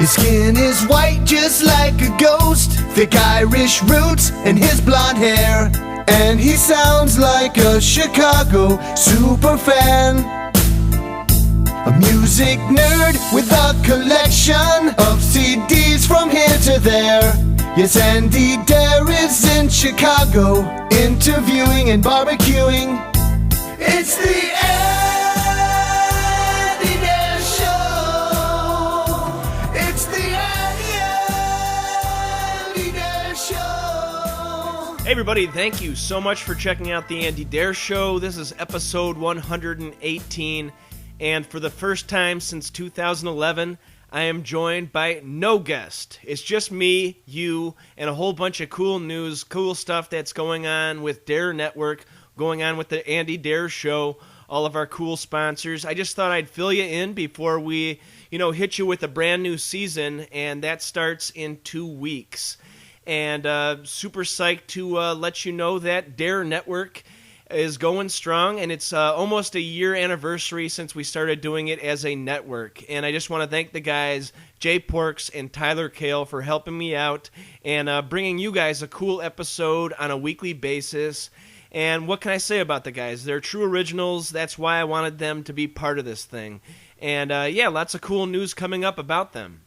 His skin is white just like a ghost, thick Irish roots and his blonde hair. And he sounds like a Chicago superfan, a music nerd with a collection of CDs from here to there. Yes, Andy Dare is in Chicago, interviewing and barbecuing. It's the Andy Dare Show. It's the Andy Dare Show. Hey everybody, thank you so much for checking out the Andy Dare Show. This is episode 118, and for the first time since 2011, I am joined by no guest. It's just me, you, and a whole bunch of cool news, cool stuff that's going on with Dare Network, going on with the Andy Dare Show, all of our cool sponsors. I just thought I'd fill you in before we, hit you with a brand new season, and that starts in 2 weeks. And super psyched to let you know that Dare Network is going strong, and it's almost a year anniversary since we started doing it as a network. And I just want to thank the guys, Jay Porks and Tyler Kahl, for helping me out and bringing you guys a cool episode on a weekly basis. And what can I say about the guys? They're true originals. That's why I wanted them to be part of this thing. And lots of cool news coming up about them.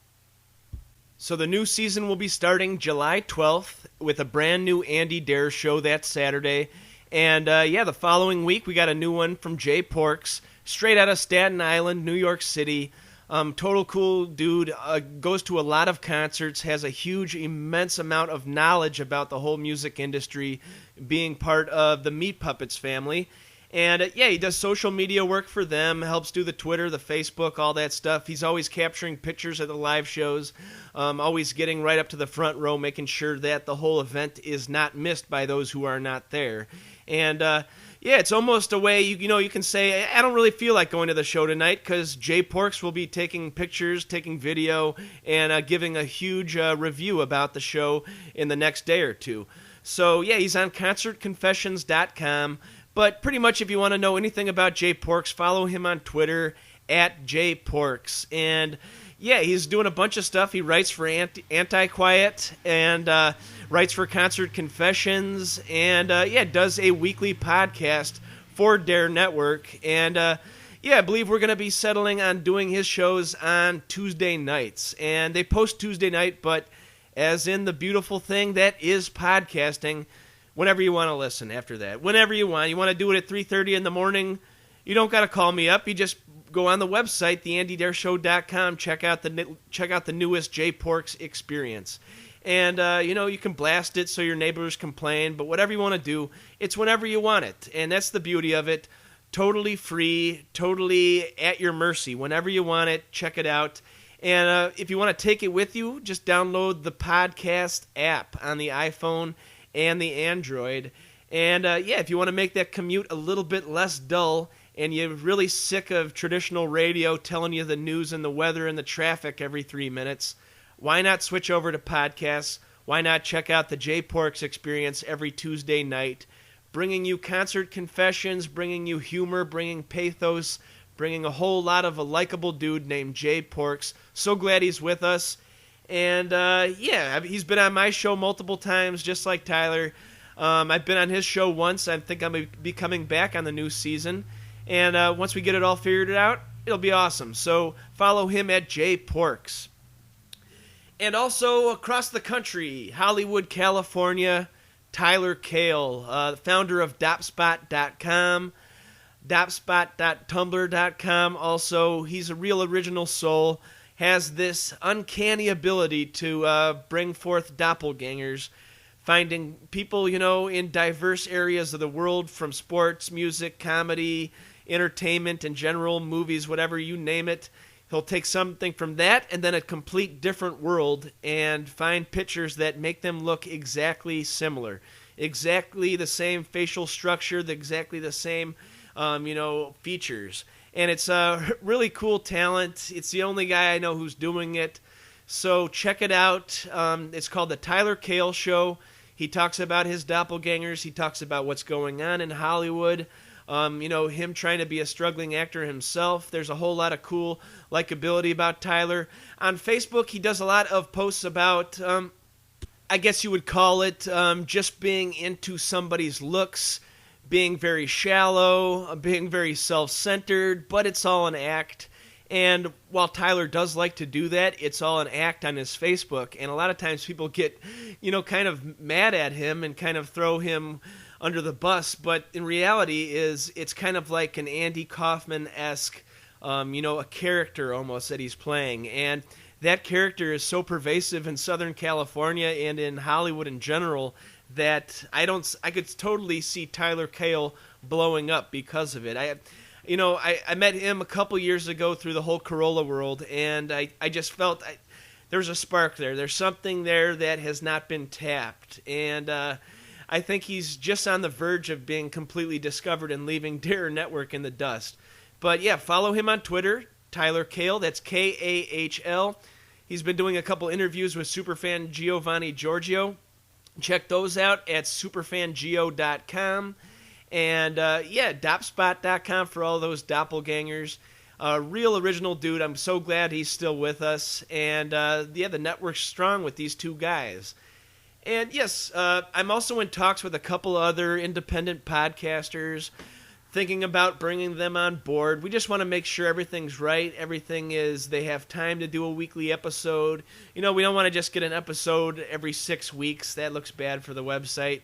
So the new season will be starting July 12th with a brand new Andy Dare Show that Saturday. And the following week we got a new one from Jay Porks, straight out of Staten Island, New York City. Total cool dude, goes to a lot of concerts, has a huge, immense amount of knowledge about the whole music industry, being part of the Meat Puppets family. And he does social media work for them, helps do the Twitter, the Facebook, all that stuff. He's always capturing pictures of the live shows, always getting right up to the front row, making sure that the whole event is not missed by those who are not there. And it's almost a way, you can say, I don't really feel like going to the show tonight because Jay Porks will be taking pictures, taking video, and giving a huge review about the show in the next day or two. So, he's on concertconfessions.com. But pretty much if you want to know anything about Jay Porks, follow him on Twitter at Jay Porks. And he's doing a bunch of stuff. He writes for Anti-Quiet and writes for Concert Confessions and does a weekly podcast for Dare Network. And I believe we're going to be settling on doing his shows on Tuesday nights. And they post Tuesday night, but as in the beautiful thing that is podcasting, whenever you want to listen after that. Whenever you want. You want to do it at 3:30 in the morning, you don't got to call me up. You just go on the website, theandydareshow.com, check out the newest Jay Porks experience. And, you can blast it so your neighbors complain, but whatever you want to do, it's whenever you want it. And that's the beauty of it. Totally free, totally at your mercy. Whenever you want it, check it out. And if you want to take it with you, just download the podcast app on the iPhone and the Android. And if you want to make that commute a little bit less dull and you're really sick of traditional radio telling you the news and the weather and the traffic every 3 minutes, why not switch over to podcasts? Why not check out the Jay Porks experience every Tuesday night, bringing you concert confessions, bringing you humor, bringing pathos, bringing a whole lot of a likable dude named Jay Porks. So glad he's with us. And, he's been on my show multiple times, just like Tyler. I've been on his show once. I think I'm going to be coming back on the new season. And once we get it all figured out, it'll be awesome. So follow him at Jay Porks. And also across the country, Hollywood, California, Tyler Kahl, founder of Dopspot.com, Dopspot.tumblr.com. Also, he's a real original soul. Has this uncanny ability to bring forth doppelgangers, finding people, in diverse areas of the world, from sports, music, comedy, entertainment, in general, movies, whatever, you name it. He'll take something from that and then a complete different world and find pictures that make them look exactly similar. Exactly the same facial structure, exactly the same, features. And it's a really cool talent. It's the only guy I know who's doing it. So check it out. It's called The Tyler Kahl Show. He talks about his doppelgangers. He talks about what's going on in Hollywood. Him trying to be a struggling actor himself. There's a whole lot of cool likability about Tyler. On Facebook, he does a lot of posts about, I guess you would call it, just being into somebody's looks, being very shallow, being very self-centered, but it's all an act. And while Tyler does like to do that, it's all an act on his Facebook. And a lot of times people get, kind of mad at him and kind of throw him under the bus. But in reality, it's kind of like an Andy Kaufman-esque, a character almost that he's playing. And that character is so pervasive in Southern California and in Hollywood in general that I could totally see Tyler Kahl blowing up because of it. I met him a couple years ago through the whole Corolla world, and I just felt there's a spark there. There's something there that has not been tapped, and I think he's just on the verge of being completely discovered and leaving Dare Network in the dust. But yeah, follow him on Twitter, Tyler Kahl. That's Kahl. He's been doing a couple interviews with superfan Giovanni Giorgio. Check those out at superfangio.com. And, dopspot.com for all those doppelgangers. Real original dude. I'm so glad he's still with us. And, the network's strong with these two guys. And, yes, I'm also in talks with a couple other independent podcasters, thinking about bringing them on board. We just want to make sure everything's right. They have time to do a weekly episode. We don't want to just get an episode every 6 weeks. That looks bad for the website.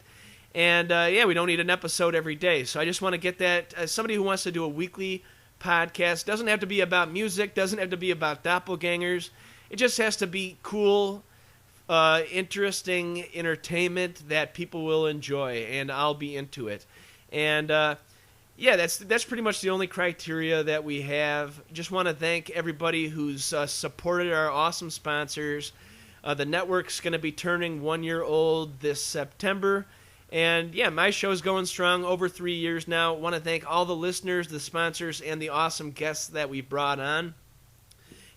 And, we don't need an episode every day. So I just want to get that. As somebody who wants to do a weekly podcast, doesn't have to be about music, doesn't have to be about doppelgangers. It just has to be cool, interesting entertainment that people will enjoy, and I'll be into it. And, that's pretty much the only criteria that we have. Just want to thank everybody who's supported our awesome sponsors. The network's going to be turning 1 year old this September. And, my show's going strong over 3 years now. Want to thank all the listeners, the sponsors, and the awesome guests that we brought on.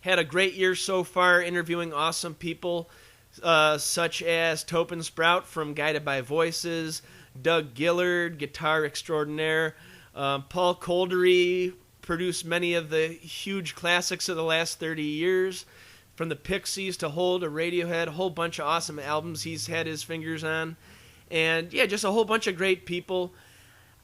Had a great year so far interviewing awesome people such as Topin Sprout from Guided by Voices, Doug Gillard, guitar extraordinaire, Paul Coldery produced many of the huge classics of the last 30 years, from the Pixies to Hole to Radiohead, a whole bunch of awesome albums he's had his fingers on. And, just a whole bunch of great people.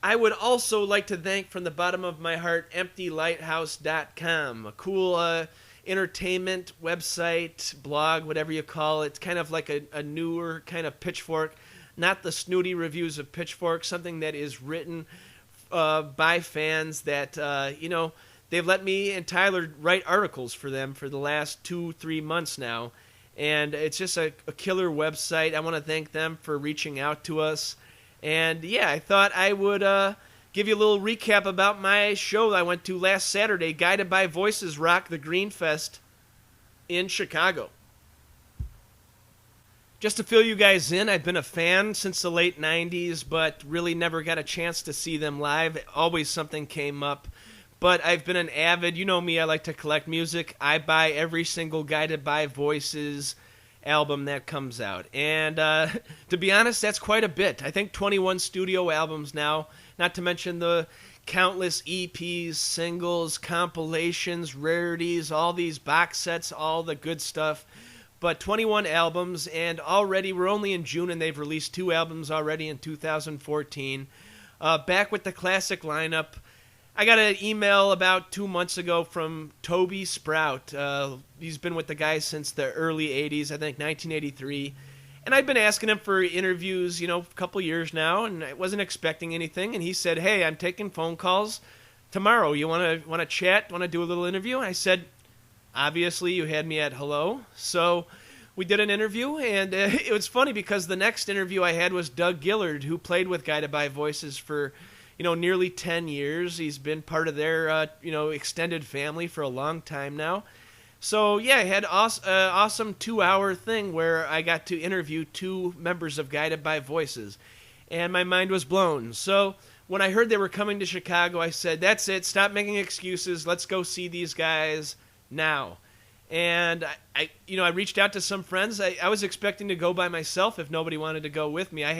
I would also like to thank from the bottom of my heart EmptyLighthouse.com, a cool entertainment website, blog, whatever you call it. It's kind of like a newer kind of Pitchfork, not the snooty reviews of Pitchfork, something that is written by fans that, they've let me and Tyler write articles for them for the last 2-3 months now. And it's just a killer website. I want to thank them for reaching out to us. And, I thought I would give you a little recap about my show I went to last Saturday, Guided by Voices Rock the Green Fest in Chicago. Just to fill you guys in, I've been a fan since the late 90s, but really never got a chance to see them live. Always something came up. But I've been an avid, you know me, I like to collect music. I buy every single Guided by Voices album that comes out. And to be honest, that's quite a bit. I think 21 studio albums now, not to mention the countless EPs, singles, compilations, rarities, all these box sets, all the good stuff. But 21 albums, and already, we're only in June, and they've released 2 albums already in 2014. Back with the classic lineup. I got an email about 2 months ago from Toby Sprout. He's been with the guys since the early 80s, I think 1983. And I've been asking him for interviews, a couple years now, and I wasn't expecting anything. And he said, "Hey, I'm taking phone calls tomorrow. You want to chat? Want to do a little interview?" And I said, "Obviously, you had me at hello." So we did an interview, and it was funny because the next interview I had was Doug Gillard, who played with Guided by Voices for nearly 10 years. He's been part of their, extended family for a long time now. So, I had an awesome 2-hour thing where I got to interview 2 members of Guided by Voices, and my mind was blown. So, when I heard they were coming to Chicago, I said, that's it, stop making excuses, let's go see these guys now. And I reached out to some friends. I was expecting to go by myself if nobody wanted to go with me. I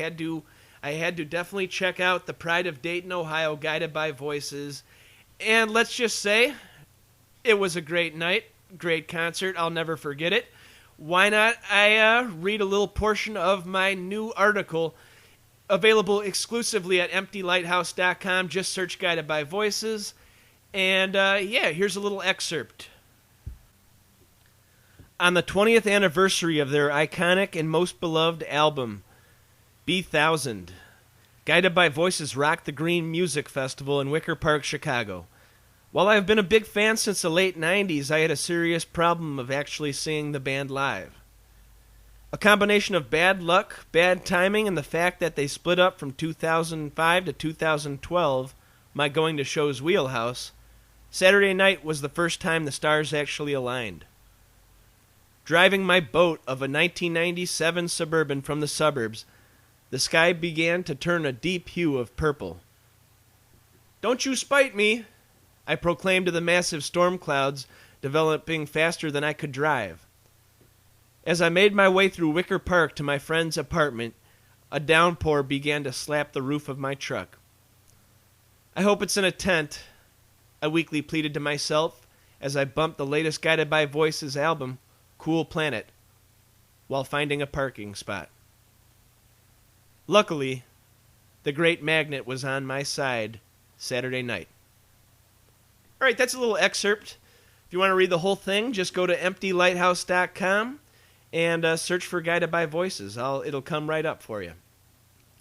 I had to definitely check out the Pride of Dayton, Ohio, Guided by Voices. And let's just say, it was a great night, great concert. I'll never forget it. Why not I read a little portion of my new article, available exclusively at EmptyLighthouse.com. Just search Guided by Voices. And here's a little excerpt. On the 20th anniversary of their iconic and most beloved album, B1000, Guided by Voices rocked the Green Music Festival in Wicker Park, Chicago. While I have been a big fan since the late 90s, I had a serious problem of actually seeing the band live. A combination of bad luck, bad timing, and the fact that they split up from 2005 to 2012, my going to shows wheelhouse, Saturday night was the first time the stars actually aligned. Driving my boat of a 1997 Suburban from the suburbs, the sky began to turn a deep hue of purple. "Don't you spite me," I proclaimed to the massive storm clouds developing faster than I could drive. As I made my way through Wicker Park to my friend's apartment, a downpour began to slap the roof of my truck. "I hope it's in a tent," I weakly pleaded to myself as I bumped the latest Guided by Voices album, Cool Planet, while finding a parking spot. Luckily, the great magnet was on my side Saturday night. All right, that's a little excerpt. If you want to read the whole thing, just go to EmptyLighthouse.com and search for Guided by Voices. It'll come right up for you.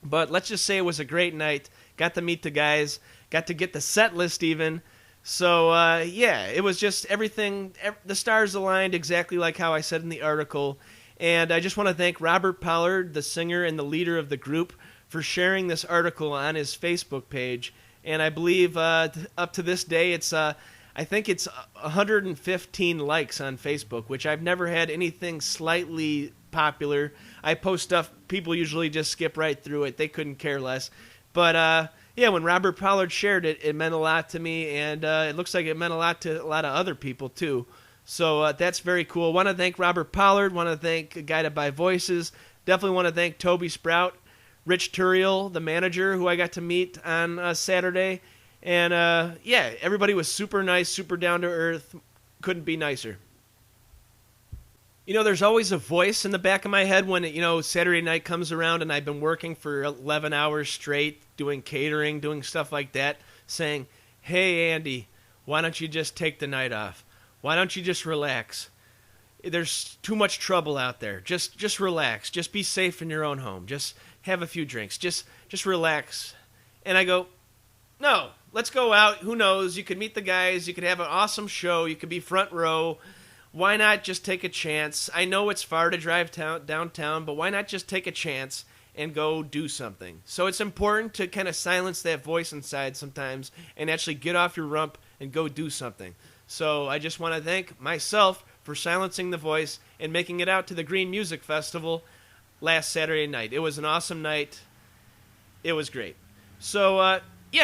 But let's just say it was a great night. Got to meet the guys. Got to get the set list even. So, it was just everything. The stars aligned exactly like how I said in the article. And I just want to thank Robert Pollard, the singer and the leader of the group, for sharing this article on his Facebook page. And I believe up to this day, I think it's 115 likes on Facebook, which I've never had anything slightly popular. I post stuff, people usually just skip right through it. They couldn't care less. But when Robert Pollard shared it, it meant a lot to me, and it looks like it meant a lot to a lot of other people too. So that's very cool. Want to thank Robert Pollard. Want to thank Guided by Voices. Definitely want to thank Toby Sprout, Rich Turiel, the manager, who I got to meet on Saturday. And everybody was super nice, super down to earth. Couldn't be nicer. You know, there's always a voice in the back of my head when, Saturday night comes around and I've been working for 11 hours straight, doing catering, doing stuff like that, saying, "Hey, Andy, why don't you just take the night off? Why don't you just relax? There's too much trouble out there. Just relax. Just be safe in your own home. Just have a few drinks. Just relax." And I go, "No, let's go out. Who knows? You could meet the guys. You could have an awesome show. You could be front row. Why not just take a chance? I know it's far to drive downtown, but why not just take a chance and go do something?" So it's important to kind of silence that voice inside sometimes and actually get off your rump and go do something. So I just want to thank myself for silencing the voice and making it out to the Green Music Festival last Saturday night. It was an awesome night. It was great. So, I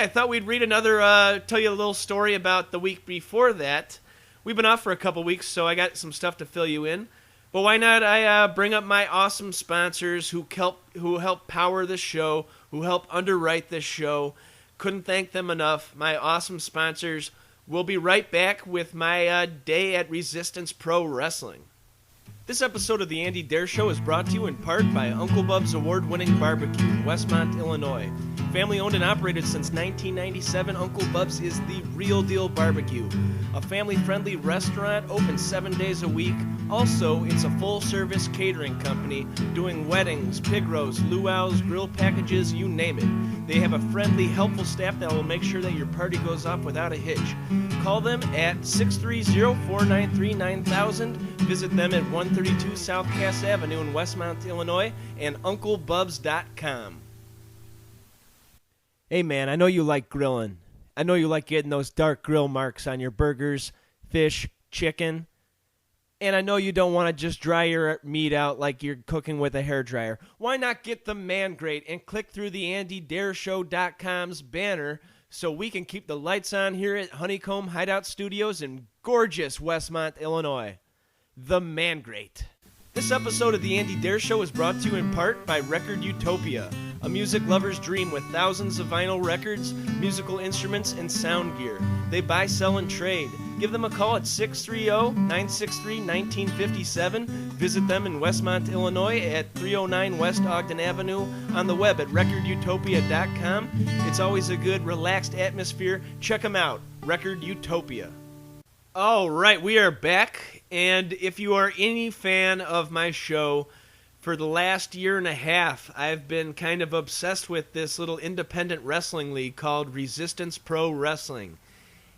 thought we'd read another, tell you a little story about the week before that. We've been off for a couple weeks, so I got some stuff to fill you in. But why not I bring up my awesome sponsors who help power this show, who help underwrite this show. Couldn't thank them enough. My awesome sponsors. We'll be right back with my day at Resistance Pro Wrestling. This episode of The Andy Dare Show is brought to you in part by Uncle Bub's award-winning barbecue in Westmont, Illinois. Family owned and operated since 1997, Uncle Bub's is the real deal barbecue. A family-friendly restaurant open 7 days a week. Also, it's a full-service catering company doing weddings, pig roasts, luau's, grill packages, you name it. They have a friendly, helpful staff that will make sure that your party goes off without a hitch. Call them at 630-493-9000. Visit them at 132 South Cass Avenue in Westmont, Illinois, and UncleBubs.com. Hey man, I know you like grilling. I know you like getting those dark grill marks on your burgers, fish, chicken. And I know you don't want to just dry your meat out like you're cooking with a hairdryer. Why not get the Man Grate and click through the AndyDareShow.com's banner so we can keep the lights on here at Honeycomb Hideout Studios in gorgeous Westmont, Illinois. The Man Grate. This episode of The Andy Dare Show is brought to you in part by Record Utopia. a music lover's dream with thousands of vinyl records, musical instruments, and sound gear. They buy, sell, and trade. Give them a call at 630-963-1957. Visit them in Westmont, Illinois at 309 West Ogden Avenue, on the web at recordutopia.com. It's always a good, relaxed atmosphere. Check them out, Record Utopia. All right, we are back, and if you are any fan of my show, for the last year and a half, I've been kind of obsessed with this little independent wrestling league called Resistance Pro Wrestling.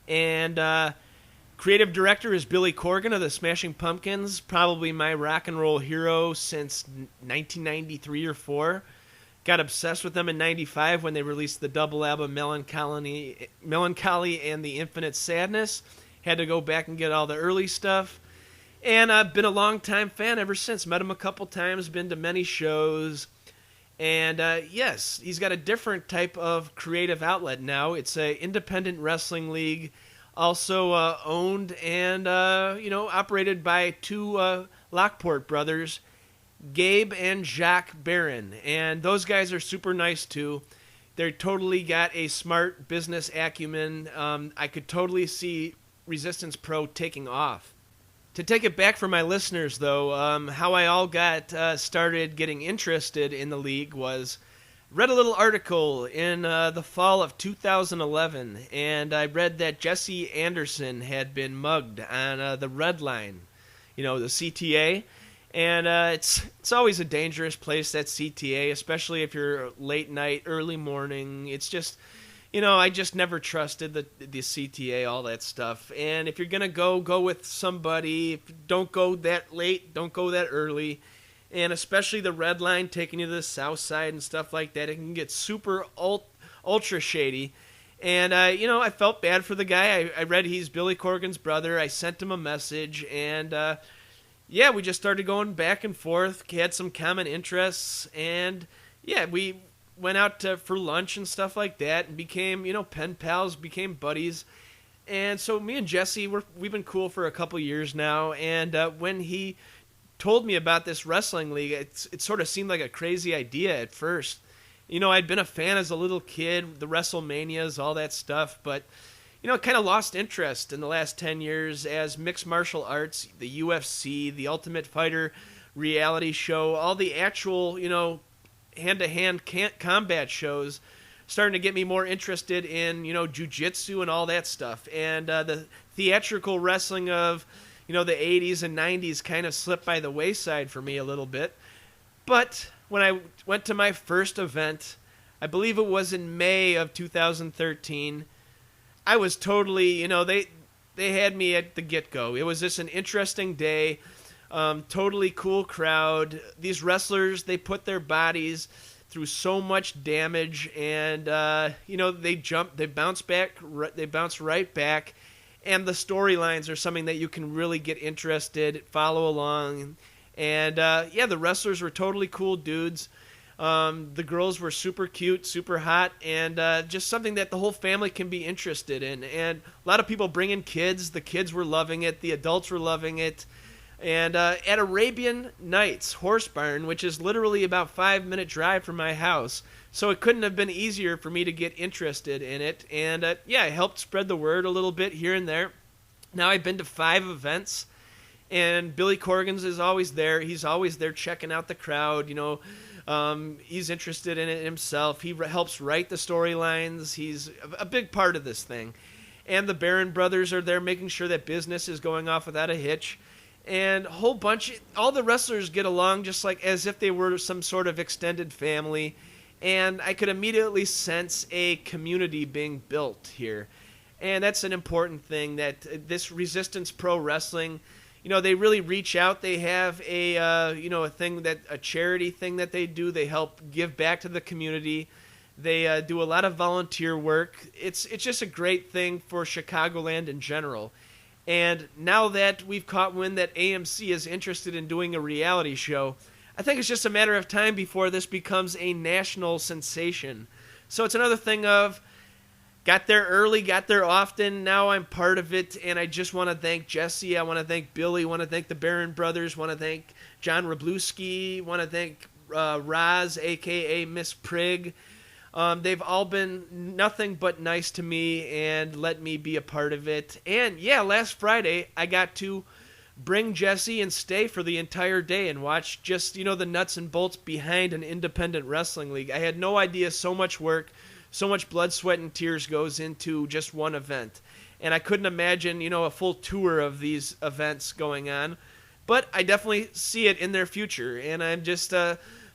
And creative director is Billy Corgan of the Smashing Pumpkins, probably my rock and roll hero since 1993 or 4. Got obsessed with them in 95 when they released the double album Melancholy and the Infinite Sadness. Had to go back and get all the early stuff. And I've been a long-time fan ever since. Met him a couple times, been to many shows. And yes, he's got a different type of creative outlet now. It's an independent wrestling league, also owned and operated by two Lockport brothers, Gabe and Jacques Barron. And those guys are super nice too. They're totally got a smart business acumen. I could totally see Resistance Pro taking off. To take it back for my listeners, though, how I all got started getting interested in the league was read a little article in the fall of 2011, and I read that Jesse Anderson had been mugged on the Red Line, the CTA, and it's always a dangerous place, that CTA, especially if you're late night, early morning. It's just... I just never trusted the CTA, all that stuff. And if you're going to go with somebody. Don't go that late. Don't go that early. And especially the Red Line taking you to the south side and stuff like that. It can get super ultra shady. And, I felt bad for the guy. I read he's Billy Corgan's brother. I sent him a message. And, we just started going back and forth. Had some common interests. And, we went out for lunch and stuff like that and became, pen pals, became buddies. And so me and Jesse, we've been cool for a couple years now. And when he told me about this wrestling league, it sort of seemed like a crazy idea at first. I'd been a fan as a little kid, the WrestleManias, all that stuff. But, kind of lost interest in the last 10 years as mixed martial arts, the UFC, the Ultimate Fighter reality show, all the actual, hand-to-hand combat shows starting to get me more interested in, jiu-jitsu and all that stuff. And the theatrical wrestling of, the 80s and 90s kind of slipped by the wayside for me a little bit. But when I went to my first event, I believe it was in May of 2013, I was totally, they had me at the get-go. It was just an interesting day. Totally cool crowd. These wrestlers, they put their bodies through so much damage, and they bounce right back, and the storylines are something that you can really get interested, follow along, and the wrestlers were totally cool dudes. The girls were super cute, super hot, and just something that the whole family can be interested in. And a lot of people bring in kids. The kids were loving it. The adults were loving it. And at Arabian Nights Horse Barn, which is literally about 5-minute drive from my house, so it couldn't have been easier for me to get interested in it. And I helped spread the word a little bit here and there. Now I've been to 5 events, and Billy Corgan's is always there. He's always there checking out the crowd. He's interested in it himself. He helps write the storylines. He's a big part of this thing. And the Barron brothers are there making sure that business is going off without a hitch. And a whole bunch, all the wrestlers get along just like as if they were some sort of extended family. And I could immediately sense a community being built here. And that's an important thing, that this Resistance Pro Wrestling, they really reach out. They have a charity thing that they do. They help give back to the community. They do a lot of volunteer work. It's just a great thing for Chicagoland in general. And now that we've caught wind that AMC is interested in doing a reality show, I think it's just a matter of time before this becomes a national sensation. So it's another thing of, got there early, got there often, now I'm part of it, and I just want to thank Jesse, I want to thank Billy, want to thank the Barron brothers, want to thank John Wroblewski, want to thank Roz, a.k.a. Miss Prigg. They've all been nothing but nice to me and let me be a part of it. And yeah, last Friday I got to bring Jesse and stay for the entire day and watch just, the nuts and bolts behind an independent wrestling league. I had no idea so much work, so much blood, sweat, and tears goes into just one event. And I couldn't imagine, a full tour of these events going on. But I definitely see it in their future. And I'm just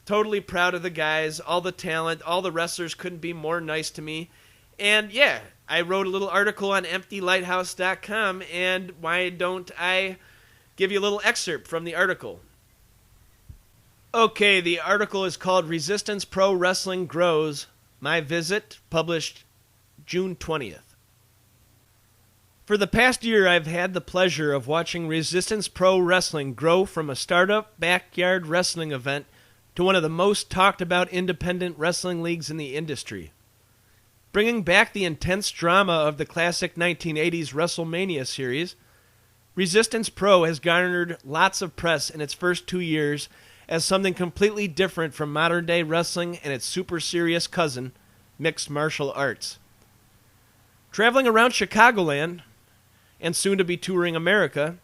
totally proud of the guys, all the talent, all the wrestlers couldn't be more nice to me. And yeah, I wrote a little article on EmptyLighthouse.com. And why don't I give you a little excerpt from the article? Okay, the article is called Resistance Pro Wrestling Grows. My Visit, published June 20th. For the past year, I've had the pleasure of watching Resistance Pro Wrestling grow from a startup backyard wrestling event to one of the most talked about independent wrestling leagues in the industry. Bringing back the intense drama of the classic 1980s WrestleMania series, Resistance Pro has garnered lots of press in its first 2 years as something completely different from modern-day wrestling and its super serious cousin, mixed martial arts. Traveling around Chicagoland, and soon to be touring America,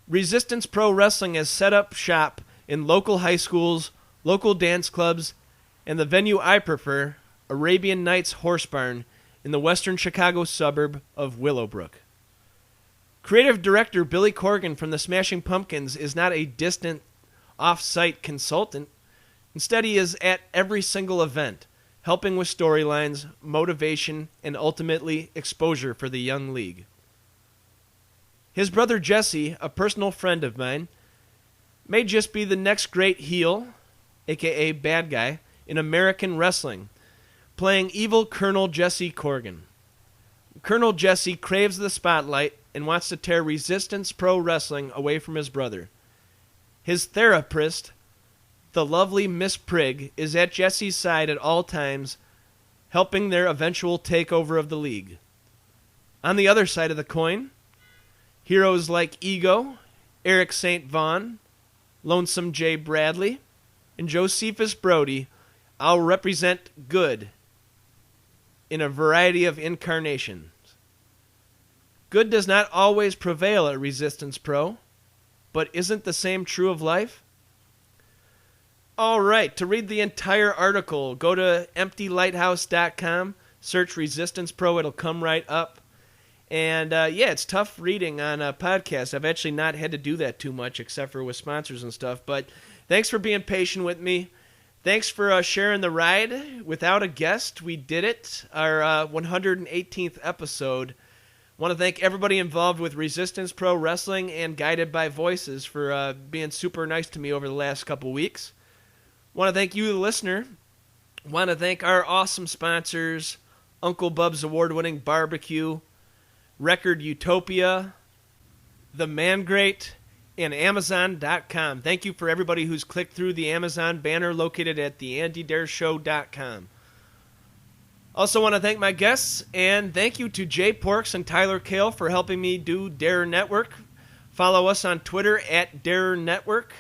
Resistance Pro Wrestling has set up shop in local high schools, local dance clubs, and the venue I prefer, Arabian Nights Horse Barn, in the western Chicago suburb of Willowbrook. Creative director Billy Corgan from the Smashing Pumpkins is not a distant, off-site consultant. Instead, he is at every single event, helping with storylines, motivation, and ultimately exposure for the young league. His brother Jesse, a personal friend of mine, may just be the next great heel, aka bad guy, in American wrestling, playing evil Colonel Jesse Corgan. Colonel Jesse craves the spotlight and wants to tear Resistance Pro Wrestling away from his brother. His therapist, the lovely Miss Prigg, is at Jesse's side at all times, helping their eventual takeover of the league. On the other side of the coin, heroes like Ego, Eric St. Vaughn, Lonesome J. Bradley, and Josephus Brody all represent good in a variety of incarnations. Good does not always prevail at Resistance Pro, but isn't the same true of life? All right, to read the entire article, go to EmptyLighthouse.com, search Resistance Pro, it'll come right up. And yeah, it's tough reading on a podcast. I've actually not had to do that too much except for with sponsors and stuff. But thanks for being patient with me. Thanks for sharing the ride. Without a guest, we did it. Our 118th episode. Want to thank everybody involved with Resistance Pro Wrestling and Guided by Voices for being super nice to me over the last couple weeks. Want to thank you, the listener. Want to thank our awesome sponsors, Uncle Bub's award-winning barbecue, Record Utopia, The Man Great, and Amazon.com. Thank you for everybody who's clicked through the Amazon banner located at theandydareshow.com. Also want to thank my guests, and thank you to Jay Porks and Tyler Kahl for helping me do Dare Network. Follow us on Twitter at Dare Network.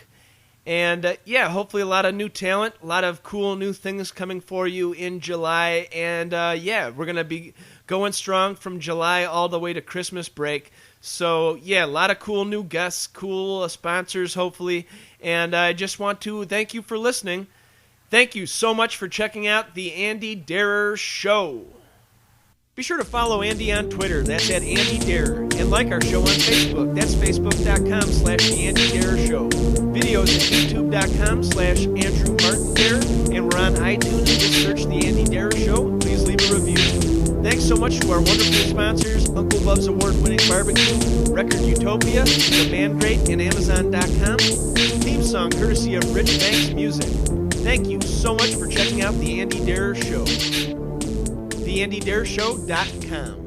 And yeah, hopefully a lot of new talent, a lot of cool new things coming for you in July. And yeah, we're going to be going strong from July all the way to Christmas break. So yeah, a lot of cool new guests, cool sponsors hopefully. And I just want to thank you for listening. Thank you so much for checking out The Andy Darer Show. Be sure to follow Andy on Twitter, that's at Andy Darer, and like our show on Facebook, that's facebook.com/The Andy Darer Show. Videos at youtube.com/Andrew Martin Darer, and we're on iTunes, just search The Andy Darer Show. Please leave a review. Thanks so much to our wonderful sponsors, Uncle Bub's award-winning barbecue, Record Utopia, The Man Great, and Amazon.com. Theme song courtesy of Rich Banks Music. Thank you so much for checking out The Andy Darer Show. TheAndyDareShow.com.